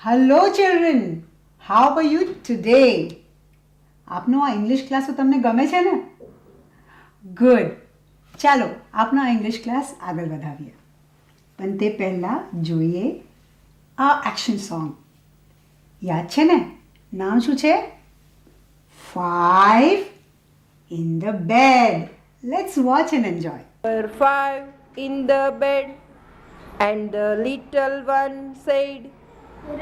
Hello children, how are you today? આપનો આ English class તમને ગમે છે ને? ગુડ. ચાલો આપનો આ ઇંગ્લિશ ક્લાસ આગળ વધાવીએ. પણ તે પહેલાં જોઈએ આ એક્શન સોંગ. યાદ છે ને? નામ શું છે? Five in the bed. Let's watch and enjoy. Were five in the bed, and the little one said, Roll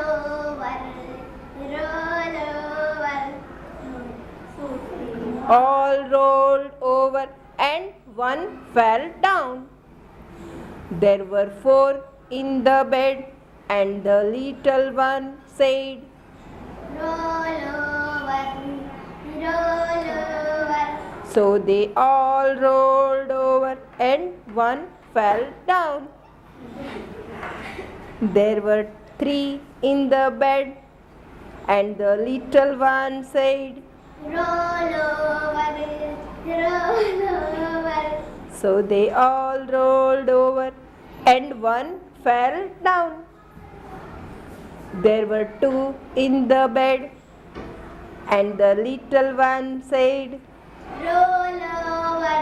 over, roll over. all rolled over, and one fell down. There were four in the bed, and the little one said, Roll over, roll over. so they all rolled over, and one fell down. There were three in the bed, and the little one said, Roll over, roll over. so they all rolled over, and one fell down. There were two in the bed, and the little one said, Roll over,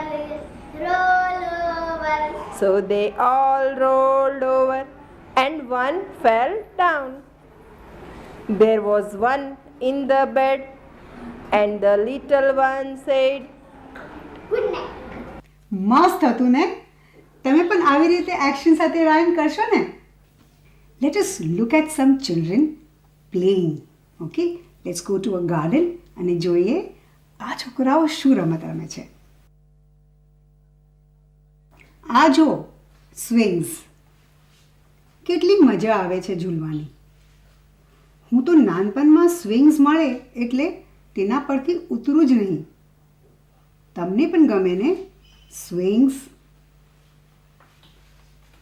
roll over. so they all rolled over, and one fell down. There was one in the bed, and the little one said, Good night. મસ્ત હતું ને? તમે પણ આવી રીતે action સાથે rhyme કરશો ને? Let us look at some children playing. Okay? Let's go to a garden અને જોઈએ આ છોકરાઓ શું રમત રમે છે. આ જો સ્વિંગ્સ. કેટલી મજા આવે છે ઝૂલવાની. હું તો નાનપણમાં સ્વિંગ્સ મળે એટલે તેના પરથી ઉતરું જ નહીં. તમને પણ ગમે ને સ્વિંગ્સ?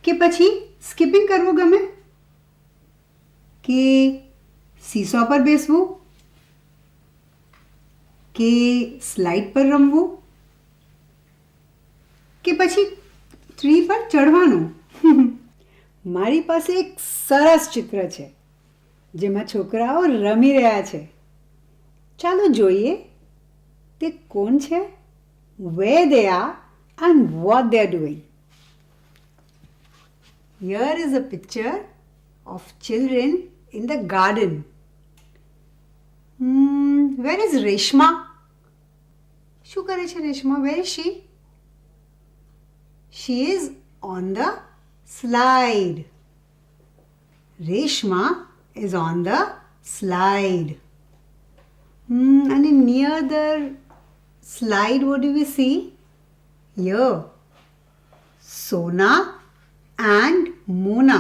કે પછી સ્કીપિંગ કરવું ગમે? કે સીસો પર બેસવું? કે સ્લાઇડ પર રમવું? કે પછી ટ્રી પર ચડવાનું? મારી પાસે એક સરસ ચિત્ર છે જેમાં છોકરાઓ રમી રહ્યા છે. ચાલો જોઈએ તે કોણ છે, where they are and what they are doing. Here is a picture of children in the garden. Where is Reshma? શું કરે છે Reshma? Where is she? She is on the slide. Reshma is on the slide. And near the slide, what do we see? Here, Sona and Mona.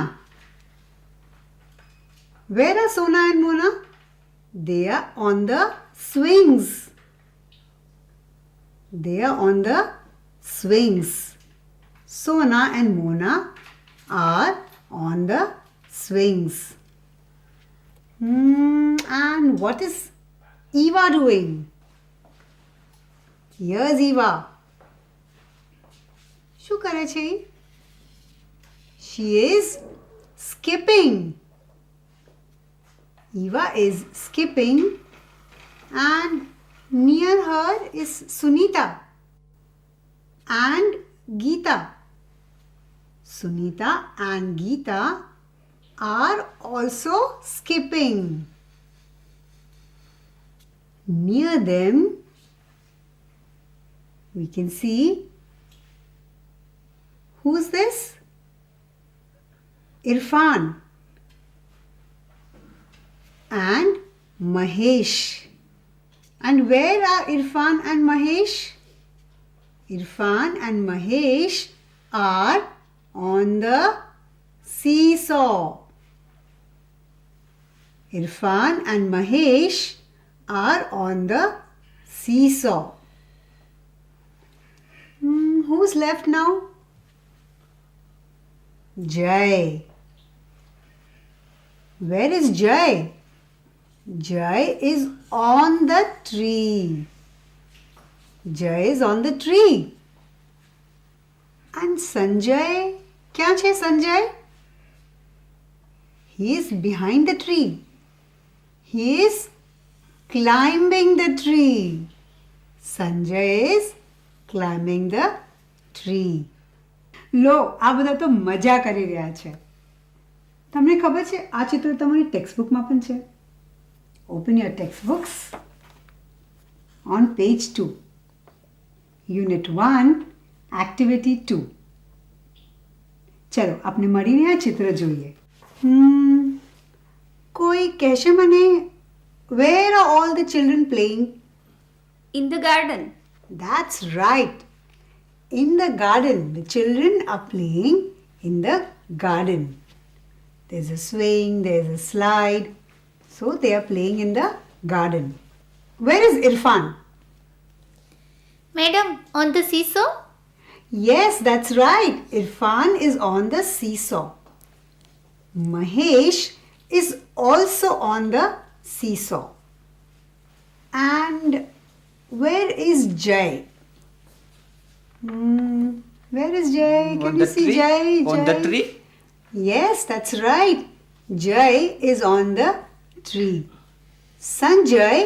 Where are Sona and Mona? They are on the swings. They are on the swings. Sona and Mona are on the swings. And what is Eva doing? Here's Eva. શું કરે છે? She is skipping. Eva is skipping, and near her is Sunita and Geeta. Sunita and Geeta are also skipping. Near them, we can see, who's this? Irfan and Mahesh. And where are Irfan and Mahesh? Irfan and Mahesh are on the seesaw. Irfan and Mahesh are on the seesaw. Who's left now? Jai. Where is Jai? Jai is on the tree. Jai is on the tree. And Sanjay? ક્યાં છે Sanjay? He is behind the tree. He is climbing the tree. Sanjay is climbing the tree. લો આ બધા તો મજા કરી રહ્યા છે. તમને ખબર છે આ ચિત્ર તમારી ટેક્સ્ટ બુકમાં પણ છે. Open your text books on page 2. Unit 1, Activity 2. ચલો આપણે મળીને આ ચિત્ર જોઈએ. કોઈ કહેશે મને where are all the children playing? In the garden. That's right. In the garden. The children are playing in the garden. There's a swing, there's a slide. So they are playing in the garden. Where is Irfan? Madam, on the seesaw? Yes, that's right. Irfan is on the seesaw. Mahesh is also on the seesaw. And where is Jay? Where is Jay? Can On you the see tree? Jay? On the Jay? tree? Yes, that's right. Jay is on the tree. Sanjay,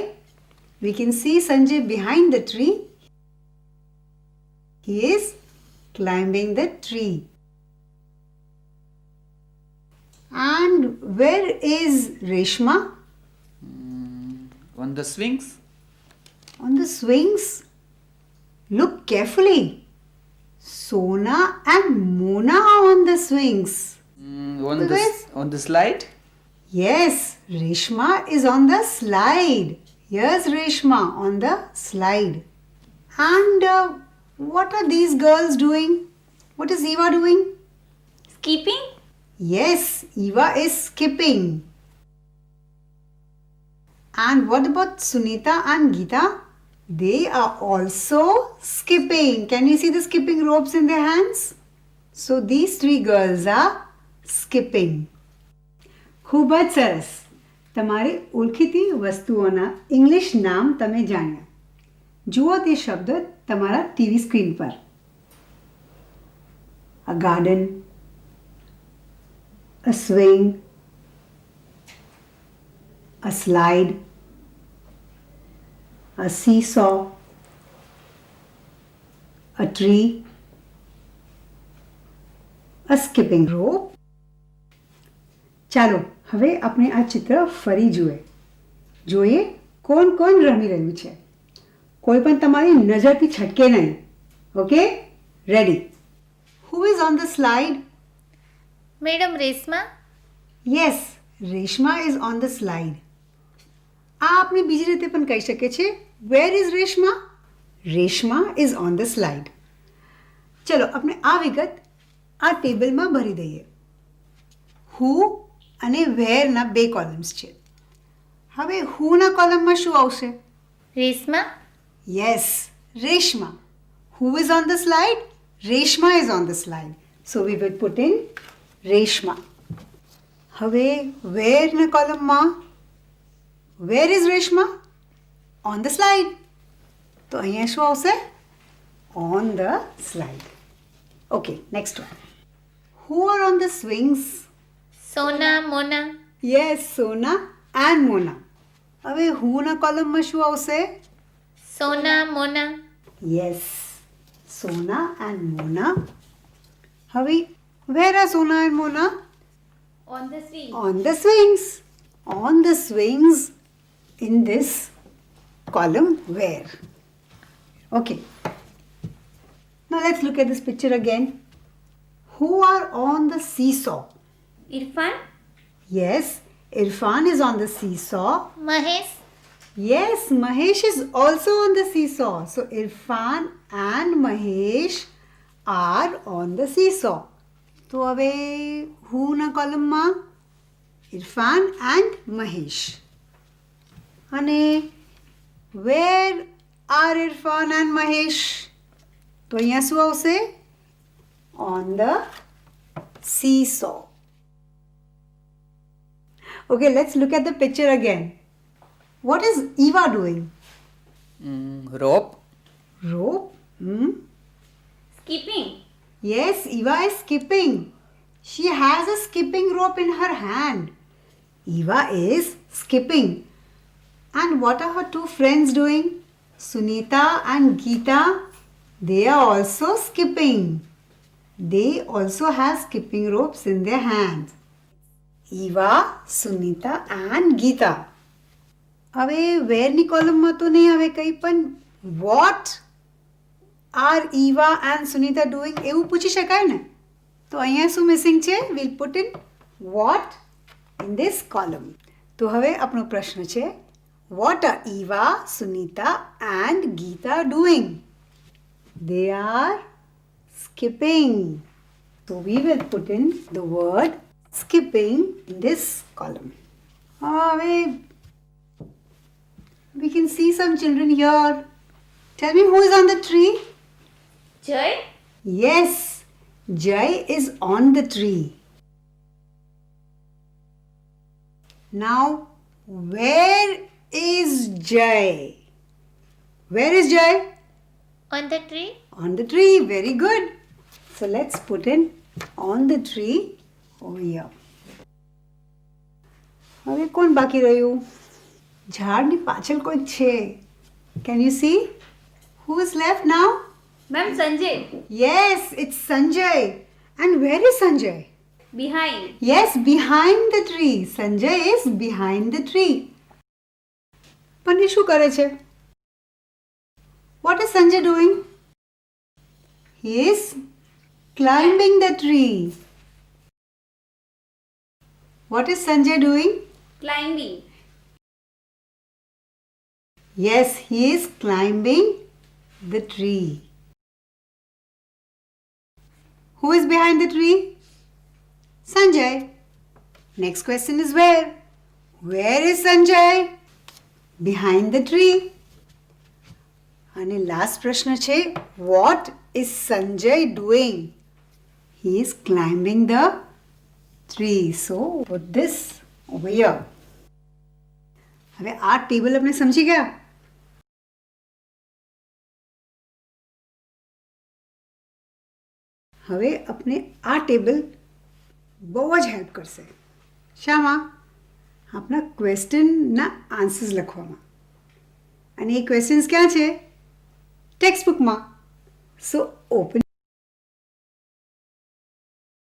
we can see Sanjay behind the tree. He is climbing the tree. And where is Reshma? On the swings? On the swings. Look carefully. Sona and Mona are on the swings. On the slide? Yes, Reshma is on the slide. Here's Reshma on the slide. And what are these girls doing? What is Eva doing? Skipping? Yes, Eva is skipping. And what about Sunita and Geeta? They are also skipping. Can you see the skipping ropes in their hands? So these three girls are skipping. ખૂબ જ સરસ. તમારે ઓળખીતી વસ્તુઓના English નામ તમે જાણ્યા. જુઓ તે શબ્દ તમારા ટીવી સ્ક્રીન પર. A garden, a swing, a slide, a seesaw, a tree, a skipping rope. ચાલો હવે આપણે આ ચિત્ર ફરી જોઈએ કોણ કોણ રમી રહ્યું છે. કોઈ પણ તમારી નજરથી છટકે નહીં. Okay, ready. Who is on the slide? Madam Resma? Yes, Reshma is on the slide. આ આપણે બીજી રીતે પણ કહી શકીએ છીએ. Where is Reshma? Reshma is on the slide. ચલો આપણે આ વિગત આ ટેબલમાં ભરી દઈએ. Who અને whereના બે કોલમ્સ છે. હવે whoના કોલમમાં શું આવશે? Resma? Yes, Reshma. Who is on the slide? Reshma is on the slide. So we will put in Reshma. હવે whereના કોલમમાં where is Reshma? On the slide. તો અહીંયા શું આવશે? On the slide. Okay, next one. Who are on the swings? Sona, Mona? Yes, Sona and Mona. હવે whoના કોલમમાં શું આવશે? Sona, Mona? Yes, Sona and Mona. હવે where are Sona and Mona? On the swing. On the swings. On the swings in this column where. Okay. Now let's look at this picture again. Who are on the seesaw? Irfan? Yes, Irfan is on the seesaw. Mahesh? Yes, Mahesh is also on the seesaw. So Irfan and Mahesh are on the seesaw. તો હવે whoના કોલમમાં Irfan and Mahesh. અને where are Irfan and Mahesh? તો અહીંયા શું આવશે? On the seesaw. Okay, let's look at the picture again. What is Eva doing? Rope? Rope? Skipping? Yes, Eva is skipping. She has a skipping rope in her hand. Eva is skipping. And what are her two friends doing? Sunita and Geeta. They are also skipping. They also have skipping ropes in their hands. Eva, Sunita and Geeta. હવે વેરની કોલમમાં તો નહીં આવે કંઈ પણ what are Eva and Sunita doing એવું પૂછી શકાય ને તો અહીંયા શું મિસિંગ છે we'll put in what in this column. તો હવે આપણો પ્રશ્ન છે what are Eva, Sunita and Geeta doing? They are skipping. So we will put in the word skipping in this column. We can see some children here. Tell me who is on the tree? Jay? Yes, Jai is on the tree. Now, where is Jai? Where is Jai? On the tree? On the tree. Very good. So let's put in on the tree over here. હવે કોણ બાકી રહ્યું? ઝાડની પાછળ કોઈ છે. Can you see? Who is left now? Ma'am, Sanjay. Yes, it's Sanjay. And where is Sanjay? Behind. Yes, behind the tree. Sanjay is behind the tree. પણ એ શું કરે છે? What is Sanjay doing? He is climbing the tree. What is Sanjay doing? Climbing. Yes, he is climbing the tree. Who is behind the tree? Sanjay. Next question is where? Where is Sanjay? Behind the tree. And last prashna che, what is Sanjay doing? He is climbing the tree. So put this over here. હવે આ table આપણે સમજી ગયા? હવે આપણે આ table બહુ જ હેલ્પ કરશે. શામાં? આપણા ક્વેશ્ચનના આન્સર્સ લખવામાં. અને એ ક્વેશ્ચન્સ ક્યાં છે? ટેક્સ્ટ બુકમાં. સો ઓપન